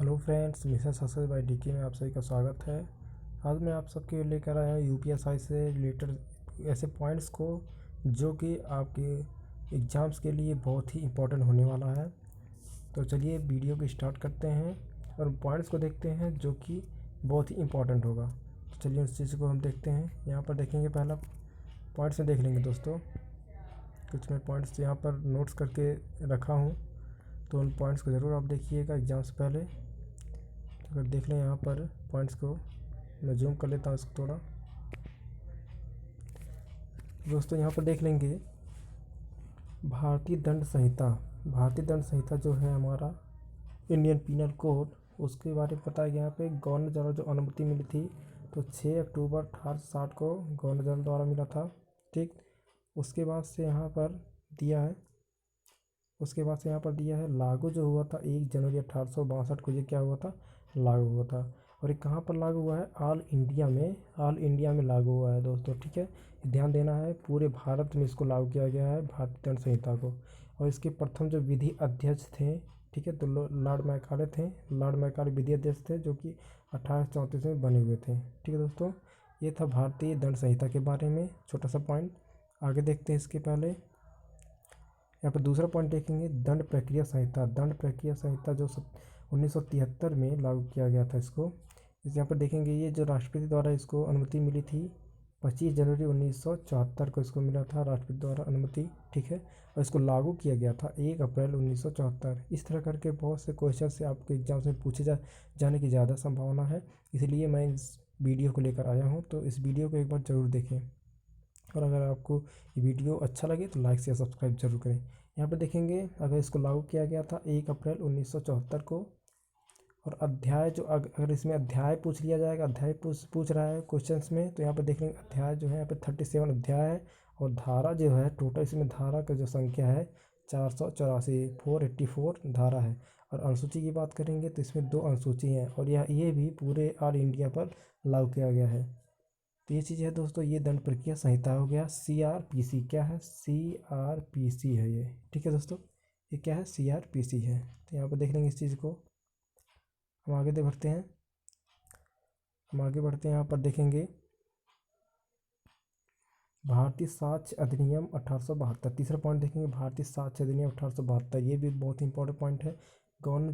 Hello friends, mission success by DK में आप सभी का स्वागत है। आज मैं आप सबके लिए लेकर आया हूँ यूपीएसआई से रिलेटेड ऐसे पॉइंट्स को जो कि आपके एग्ज़ाम्स के लिए बहुत ही इम्पोर्टेंट होने वाला है। तो चलिए वीडियो को स्टार्ट करते हैं और पॉइंट्स को देखते हैं जो कि बहुत ही इम्पोर्टेंट होगा। तो चलिए उस चीज़ को हम देखते हैं। यहाँ पर देखेंगे, पहला पॉइंट्स में देख लेंगे दोस्तों। कुछ मैं पॉइंट्स यहाँ पर नोट्स करके रखा हूँ, तो उन पॉइंट्स को ज़रूर आप देखिएगा एग्ज़ाम से पहले। अगर देख लें यहाँ पर पॉइंट्स को, मैं जूम कर लेता हूँ इसको थोड़ा। दोस्तों यहाँ पर देख लेंगे भारतीय दंड संहिता। भारतीय दंड संहिता जो है हमारा इंडियन पीनल कोड, उसके बारे में पता है। यहाँ पे गवर्नर जनरल जो अनुमति मिली थी तो 6 अक्टूबर 1860 को गवर्नर जनरल द्वारा मिला था। ठीक, उसके बाद से यहाँ पर दिया है लागू जो हुआ था 1 जनवरी 1862 को। ये क्या हुआ था? लागू हुआ था। और ये कहाँ पर लागू हुआ है? ऑल इंडिया में लागू हुआ है दोस्तों। ठीक है, ध्यान देना है, पूरे भारत में इसको लागू किया गया है भारतीय दंड संहिता को। और इसके प्रथम जो विधि अध्यक्ष थे, ठीक है, तो लॉर्ड मैकाले थे। लॉर्ड मैकाले विधि अध्यक्ष थे जो कि 1834 में बने हुए थे। ठीक है दोस्तों, ये था भारतीय दंड संहिता के बारे में छोटा सा पॉइंट। आगे देखते हैं। इसके पहले यहाँ पर दूसरा पॉइंट देखेंगे, दंड प्रक्रिया संहिता। दंड प्रक्रिया संहिता जो 1973 में लागू किया गया था इसको। यहाँ पर देखेंगे, ये जो राष्ट्रपति द्वारा इसको अनुमति मिली थी 25 जनवरी 1974 को इसको मिला था राष्ट्रपति द्वारा अनुमति। ठीक है, और इसको लागू किया गया था 1 अप्रैल 1974। इस तरह करके बहुत से क्वेश्चन से आपके एग्जाम्स में पूछे जाने की ज़्यादा संभावना है, इसलिए मैं इस वीडियो को लेकर आया हूँ। तो इस वीडियो को एक बार ज़रूर देखें, और अगर आपको ये वीडियो अच्छा लगे तो लाइक शेयर सब्सक्राइब जरूर करें। यहाँ पर देखेंगे, अगर इसको लागू किया गया था 1 अप्रैल 1974 को, और अध्याय जो अगर इसमें अध्याय पूछ लिया जाएगा, अध्याय पूछ रहा है क्वेश्चंस में, तो यहाँ पर देख लेंगे अध्याय जो है यहाँ पर 37 अध्याय है। और धारा जो है टोटल इसमें धारा का जो संख्या है 484, 484 धारा है। और अनुसूची की बात करेंगे तो इसमें 2 अनुसूची हैं, और ये भी पूरे ऑल इंडिया पर लागू किया गया है। तो ये चीज़ है दोस्तों, ये दंड प्रक्रिया संहिता हो गया। CRPC क्या है? CRPC है ये। ठीक है दोस्तों, ये क्या है? CRPC है। तो यहाँ पर देख लेंगे इस चीज़ को। हम आगे बढ़ते हैं। यहाँ पर देखेंगे भारतीय साक्ष्य अधिनियम 1872। तीसरा पॉइंट देखेंगे, भारतीय साक्ष्य अधिनियम 1872। ये भी बहुत इंपॉर्टेंट पॉइंट है। गवर्नर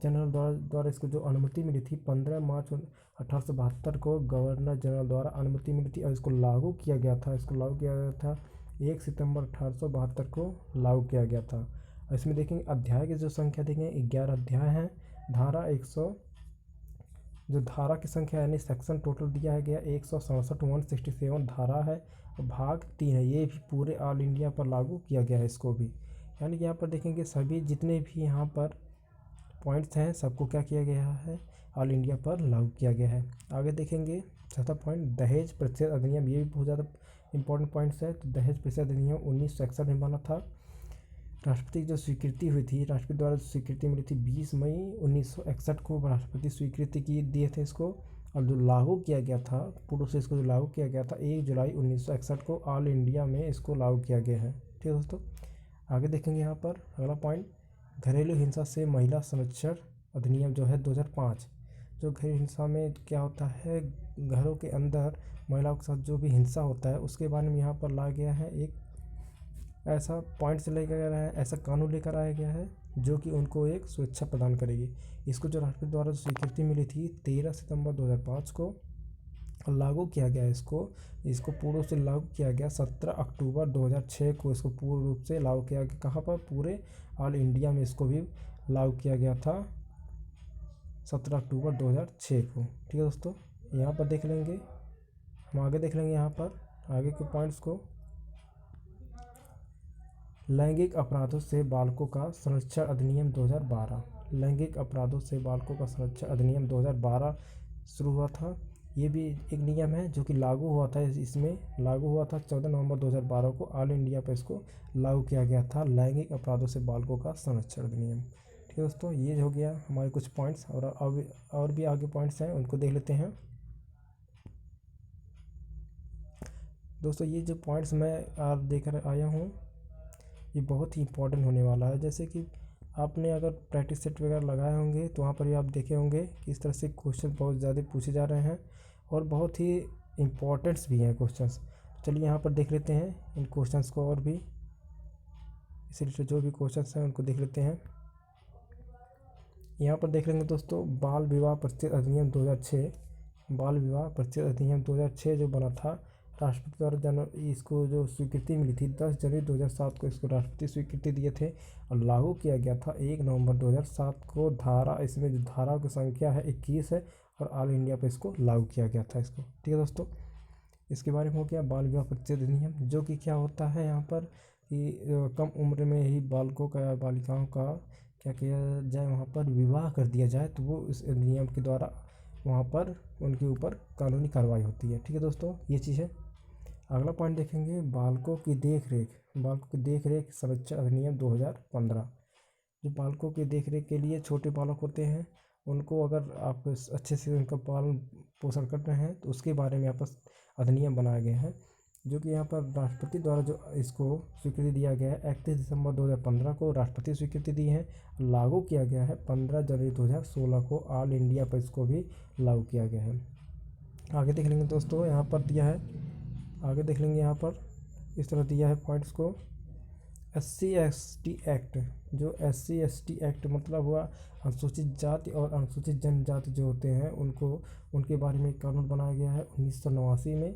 जनरल द्वारा इसको जो अनुमति मिली थी 15 मार्च 1872 को गवर्नर जनरल द्वारा अनुमति मिली थी, और इसको लागू किया गया था 1 सितंबर 1872 को लागू किया गया था। और इसमें देखेंगे अध्याय की जो संख्या देखेंगे 11 अध्याय हैं। धारा 100 जो धारा की संख्या यानी सेक्शन टोटल दिया है गया 167 167 धारा है। और भाग 3 है, ये भी पूरे ऑल इंडिया पर लागू किया गया है इसको भी। यानी कि यहाँ पर देखेंगे सभी जितने भी यहाँ पर पॉइंट्स हैं सबको क्या किया गया है? ऑल इंडिया पर लागू किया गया है। आगे देखेंगे चौथा पॉइंट, दहेज प्रतिषेध अधिनियम। ये भी बहुत ज़्यादा इंपॉर्टेंट पॉइंट्स है। तो दहेज प्रतिषेध अधिनियम 1961 में बना था। राष्ट्रपति की जो स्वीकृति हुई थी, राष्ट्रपति द्वारा स्वीकृति मिली थी 20 मई 1961 को राष्ट्रपति स्वीकृति दिए थे इसको। और जो लागू किया गया था पूर्व से, इसको जो लागू किया गया था 1 जुलाई 1961 को ऑल इंडिया में इसको लागू किया गया है। ठीक है दोस्तों, आगे देखेंगे यहाँ पर अगला पॉइंट, घरेलू हिंसा से महिला संरक्षण अधिनियम जो है 2005। जो घरेलू हिंसा में क्या होता है, घरों के अंदर महिलाओं के साथ जो भी हिंसा होता है उसके बारे में यहाँ पर लाया गया है एक ऐसा पॉइंट से लेकर गया है, ऐसा कानून लेकर आया गया है जो कि उनको एक सुरक्षा प्रदान करेगी। इसको जो राष्ट्रपति द्वारा स्वीकृति मिली थी 13 सितंबर 2005 को, लागू किया गया इसको पूर्व से लागू किया गया 17 अक्टूबर 2006 को। इसको पूर्ण रूप से लागू किया गया कहाँ पर? पूरे ऑल इंडिया में इसको भी लागू किया गया था 17 अक्टूबर 2006 को। ठीक है दोस्तों, यहाँ पर देख लेंगे। हम आगे देख लेंगे यहाँ पर आगे के पॉइंट्स को, लैंगिक अपराधों से बालकों का संरक्षण अधिनियम 2012। लैंगिक अपराधों से बालकों का संरक्षण अधिनियम 2012 शुरू हुआ था। ये भी एक नियम है जो कि लागू हुआ था, इसमें लागू हुआ था 14 नवंबर 2012 को। ऑल इंडिया पर इसको लागू किया गया था, लैंगिक अपराधों से बालकों का संरक्षण अधिनियम। ठीक है दोस्तों, ये हो गया हमारे कुछ पॉइंट्स। और भी आगे पॉइंट्स हैं, उनको देख लेते हैं दोस्तों। ये जो पॉइंट्स मैं देकर आया हूँ ये बहुत ही इंपॉर्टेंट होने वाला है। जैसे कि आपने अगर प्रैक्टिस सेट वगैरह लगाए होंगे तो वहाँ पर भी आप देखे होंगे कि इस तरह से क्वेश्चन बहुत ज़्यादा पूछे जा रहे हैं और बहुत ही इम्पोर्टेंट्स भी हैं क्वेश्चंस। चलिए यहाँ पर देख लेते हैं इन क्वेश्चंस को, और भी इस रिलेटेड जो भी क्वेश्चंस हैं उनको देख लेते हैं। यहाँ पर देख लेंगे दोस्तों, बाल विवाह प्रतिषेध अधिनियम 2006, बाल विवाह प्रतिषेध अधिनियम 2006 जो बना था राष्ट्रपति द्वारा इसको जो स्वीकृति मिली थी 10 जनवरी 2007 को इसको राष्ट्रपति स्वीकृति दिए थे और लागू किया गया था 1 नवंबर 2007 को। धारा इसमें जो धाराओं की संख्या है 21 है और ऑल इंडिया पे इसको लागू किया गया था इसको। ठीक है दोस्तों, इसके बारे में हो गया बाल विवाह प्रतिषेध अधिनियम, जो कि क्या होता है यहाँ पर कि कम उम्र में ही बालकों का या बालिकाओं का क्या किया जाए, वहाँ पर विवाह कर दिया जाए तो वो इस अधिनियम के द्वारा वहाँ पर उनके ऊपर कानूनी कार्रवाई होती है। ठीक है दोस्तों, ये चीज़ है। अगला पॉइंट देखेंगे, बालकों की देख रेख संरक्षण अधिनियम 2015। जो बालकों की देख रेख के लिए छोटे बालक होते हैं उनको अगर आप अच्छे से उनका पालन पोषण कर रहे हैं तो उसके बारे में यहाँ पर अधिनियम बनाया गया है, जो कि यहाँ पर राष्ट्रपति द्वारा जो इसको स्वीकृति दिया गया है 31 दिसंबर 2015 को राष्ट्रपति स्वीकृति दी है। लागू किया गया है 15 जनवरी 2016 को, ऑल इंडिया पर इसको भी लागू किया गया है। आगे देख लेंगे दोस्तों, यहाँ पर दिया है, आगे देख लेंगे यहाँ पर इस तरह दिया है पॉइंट्स को। SC/ST एक्ट, जो SC/ST एक्ट मतलब हुआ अनुसूचित जाति और अनुसूचित जनजाति जो होते हैं उनके बारे में कानून बनाया गया है 1989 में।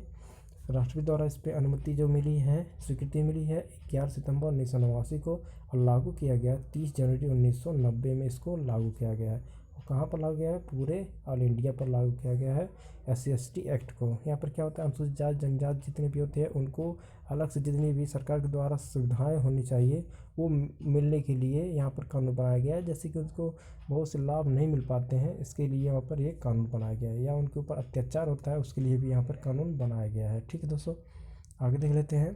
राष्ट्रपति द्वारा इस पर अनुमति जो मिली है, स्वीकृति मिली है 11 सितंबर 1989 को और लागू किया गया 30 जनवरी 1990 में इसको लागू किया गया है। और कहाँ पर लागू किया है? पूरे ऑल इंडिया पर लागू किया गया है SC/ST एक्ट को। यहाँ पर क्या होता है, अनुसूचित जाति जनजाति जितने भी होते हैं उनको अलग से जितनी भी सरकार के द्वारा सुविधाएं होनी चाहिए वो मिलने के लिए यहाँ पर कानून बनाया गया है। जैसे कि उनको बहुत से लाभ नहीं मिल पाते हैं, इसके लिए यहाँ पर ये कानून बनाया गया है, या उनके ऊपर अत्याचार होता है उसके लिए भी यहाँ पर कानून बनाया गया है। ठीक है दोस्तों, आगे देख लेते हैं।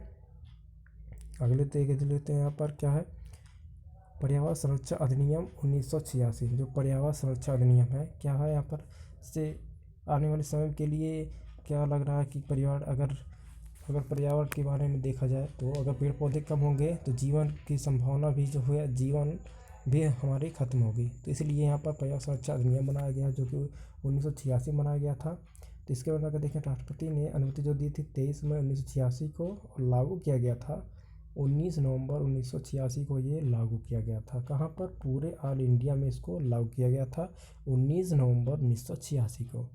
देख लेते हैं यहाँ पर क्या है, पर्यावरण संरक्षण अधिनियम 1986। जो पर्यावरण संरक्षण अधिनियम है क्या है, यहाँ पर से आने वाले समय के लिए क्या लग रहा है कि अगर पर्यावरण के बारे में देखा जाए तो अगर पेड़ पौधे कम होंगे तो जीवन की संभावना भी जो है, जीवन भी हमारी ख़त्म होगी। तो इसलिए यहाँ पर पर्यावरण संरक्षण अधिनियम बनाया गया जो कि 1986 बनाया गया था। तो इसके बाद अगर देखें, राष्ट्रपति ने अनुमति जो दी थी 23 मई 1986 को और लागू किया गया था 19 नवंबर 1986 को ये लागू किया गया था। कहाँ पर? पूरे ऑल इंडिया में इसको लागू किया गया था 19 नवंबर 1986 को,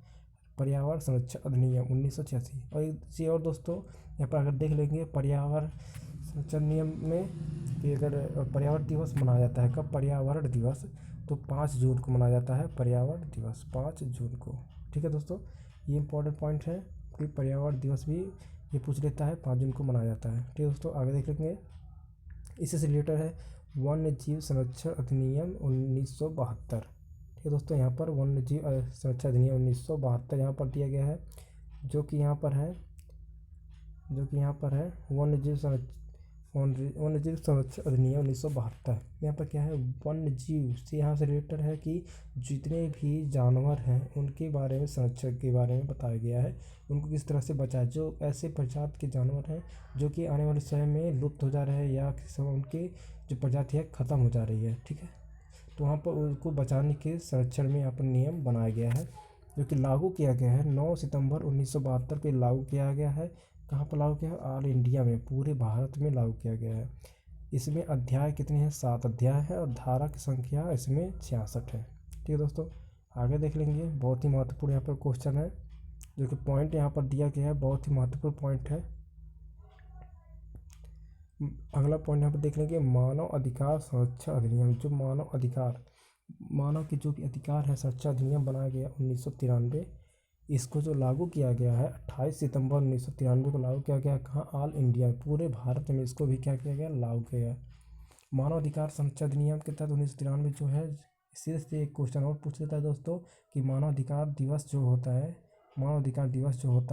पर्यावरण संरक्षण अधिनियम 1986। और एक चीज़ और दोस्तों, यहाँ पर अगर देख लेंगे पर्यावरण संरक्षण नियम में कि अगर पर्यावरण दिवस मनाया जाता है कब? पर्यावरण दिवस तो 5 जून को मनाया जाता है, पर्यावरण दिवस 5 जून को। ठीक है दोस्तों, ये इंपॉर्टेंट पॉइंट है कि पर्यावरण दिवस भी ये पूछ लेता है 5 जून को मनाया जाता है। ठीक है दोस्तों, आगे देख लेंगे। इससे से रिलेटेड है वन्य जीव संरक्षण अधिनियम 1972। ठीक है दोस्तों, यहाँ पर वन्य जीव संरक्षण अधिनियम 1972 यहाँ पर दिया गया है, जो कि यहाँ पर है वन्य जीव संरक्षण अधिनियम 1972। यहाँ पर क्या है, वन्य जीव से यहाँ से रिलेटेड है कि जितने भी जानवर हैं उनके बारे में, संरक्षण के बारे में बताया गया है, उनको किस तरह से बचाएं। जो ऐसे प्रजाति के जानवर हैं जो कि आने वाले समय में लुप्त हो जा रहे हैं या किसी समय उनकी जो प्रजाति है ख़त्म हो जा रही है। ठीक है, तो वहाँ पर उनको बचाने के संरक्षण में यहाँ पर नियम बनाया गया है, जो कि लागू किया गया है 9 सितंबर 1972 को लागू किया गया है। कहाँ पर लागू किया है? ऑल इंडिया में, पूरे भारत में लागू किया गया है। इसमें अध्याय कितने हैं? 7 अध्याय है और धारा की संख्या इसमें 66 है। ठीक है दोस्तों, आगे देख लेंगे। बहुत ही महत्वपूर्ण यहाँ पर क्वेश्चन है, जो कि पॉइंट यहाँ पर दिया गया है, बहुत ही महत्वपूर्ण पॉइंट है। अगला पॉइंट यहाँ पर देख लेंगे, मानव अधिकार संरक्षण अधिनियम। जो मानव के जो भी अधिकार है संरक्षण अधिनियम बनाया गया 1993। इसको जो लागू किया गया है 28 सितंबर 1993 को लागू किया गया। कहाँ? ऑल इंडिया, पूरे भारत में इसको भी क्या किया गया? लागू किया गया। मानव अधिकार संरक्षण अधिनियम के तहत 1993 जो है, इसी से एक क्वेश्चन और पूछ लेता है दोस्तों कि मानव अधिकार दिवस जो होता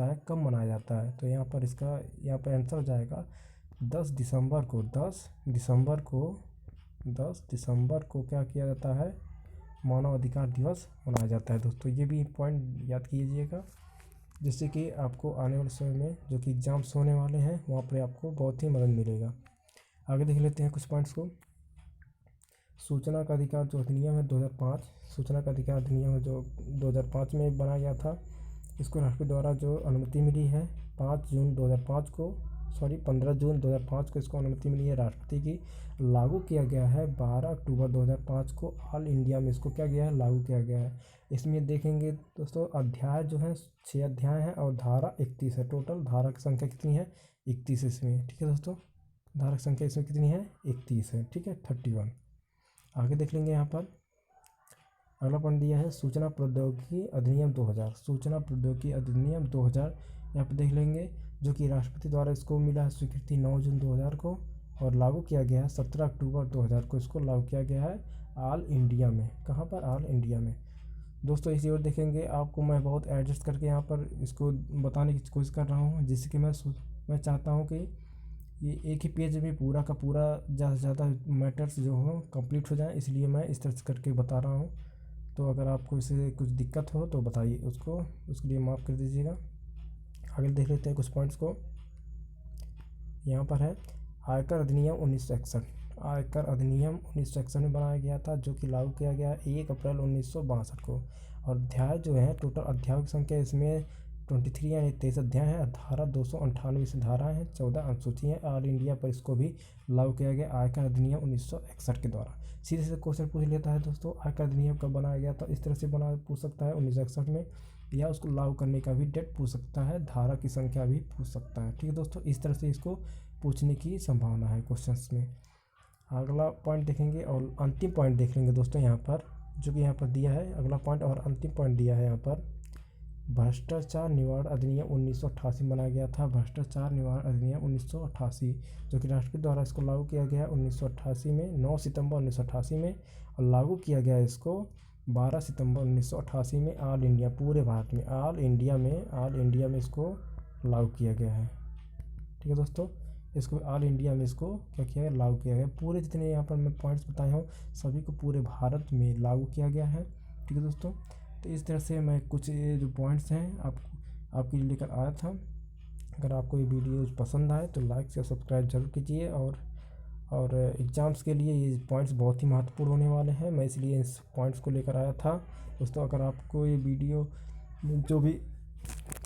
है कब मनाया जाता है? तो यहाँ पर इसका आंसर हो जाएगा 10 दिसंबर को क्या किया जाता है? मानव अधिकार दिवस मनाया जाता है दोस्तों। ये भी पॉइंट याद कीजिएगा, जिससे कि आपको आने वाले समय में जो कि एग्ज़ाम्स होने वाले हैं वहाँ पर आपको बहुत ही मदद मिलेगा। आगे देख लेते हैं कुछ पॉइंट्स को। सूचना का अधिकार जो अधिनियम है 2005, सूचना का अधिकार अधिनियम है जो 2005 में बनाया गया था, इसको राष्ट्रपति द्वारा जो अनुमति मिली है 5 जून 2005 को, 15 जून 2005 को इसको अनुमति मिली है राष्ट्रपति की। लागू किया गया है 12 अक्टूबर 2005 को, ऑल इंडिया में इसको क्या गया है, लागू किया गया है। इसमें देखेंगे दोस्तों अध्याय जो है 6 अध्याय हैं और धारा 31 है। टोटल धारा की संख्या कितनी है, 31 इसमें, ठीक है दोस्तों। धारा की संख्या इसमें कितनी है, 31 है, ठीक है, 31। आगे देख लेंगे यहाँ पर अगला पॉइंट दिया है सूचना प्रौद्योगिकी अधिनियम 2000, सूचना प्रौद्योगिकी अधिनियम 2000 यहाँ पर देख लेंगे, जो कि राष्ट्रपति द्वारा इसको मिला है स्वीकृति 9 जून 2000 को, और लागू किया गया है 17 अक्टूबर 2000 को, इसको लागू किया गया है ऑल इंडिया में। कहाँ पर, ऑल इंडिया में। दोस्तों इसी ओर देखेंगे, आपको मैं बहुत एडजस्ट करके यहाँ पर इसको बताने की कोशिश कर रहा हूँ, जिससे कि मैं चाहता हूँ कि ये एक ही पेज में पूरा का पूरा ज़्यादा से ज़्यादा मैटर्स जो हो कंप्लीट हो जाए, इसलिए मैं इस तरह से करके बता रहा हूँ। तो अगर आपको इससे कुछ दिक्कत हो तो बताइए, उसके लिए माफ़ कर दीजिएगा। आगे देख लेते हैं कुछ पॉइंट्स को। यहाँ पर है आयकर अधिनियम 1961, आयकर अधिनियम 1961 में बनाया गया था, जो कि लागू किया गया 1 अप्रैल 1962 को। और अध्याय जो है टोटल अध्यायों की संख्या इसमें 23 यानी 23 अध्याय हैं। धारा 298 से धाराएँ हैं, 14 अनुसूची हैं। ऑल इंडिया पर इसको भी लागू किया गया आयकर अधिनियम 1961 के द्वारा। सीधे से क्वेश्चन पूछ लेता है दोस्तों, आयकर अधिनियम कब बनाया गया था, इस तरह से पूछ सकता है 1961 में, या उसको लागू करने का भी डेट पूछ सकता है, धारा की संख्या भी पूछ सकता है, ठीक है दोस्तों। इस तरह से इसको पूछने की संभावना है क्वेश्चंस में। अगला पॉइंट देखेंगे और अंतिम पॉइंट देख लेंगे दोस्तों यहाँ पर, जो कि यहाँ पर दिया है अगला पॉइंट और अंतिम पॉइंट दिया है यहाँ पर, भ्रष्टाचार निवारण अधिनियम 1988 बनाया गया था। भ्रष्टाचार निवारण अधिनियम 1988, जो कि राष्ट्रपति द्वारा इसको लागू किया गया 1988 में, 9 सितंबर 1988 में, और लागू किया गया इसको 12 सितंबर 1988 में ऑल इंडिया, पूरे भारत में, ऑल इंडिया में इसको लागू किया गया है, ठीक है दोस्तों। इसको ऑल इंडिया में इसको क्या किया गया, लागू किया गया। पूरे जितने यहाँ पर मैं पॉइंट्स बताए हूँ सभी को पूरे भारत में लागू किया गया है, ठीक है दोस्तों। तो इस तरह से मैं कुछ ये जो पॉइंट्स हैं आपके लिए लेकर आया था। अगर आपको ये वीडियो पसंद आए तो लाइक से सब्सक्राइब जरूर कीजिए, और एग्ज़ाम्स के लिए ये पॉइंट्स बहुत ही महत्वपूर्ण होने वाले हैं, मैं इसलिए इस पॉइंट्स को लेकर आया था दोस्तों। अगर आपको ये वीडियो जो भी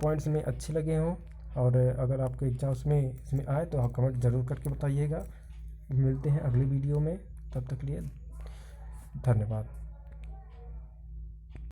पॉइंट्स में अच्छे लगे हों, और अगर आपके एग्ज़ाम्स में इसमें आए तो आप कमेंट ज़रूर करके बताइएगा। मिलते हैं अगली वीडियो में, तब तक के लिए धन्यवाद।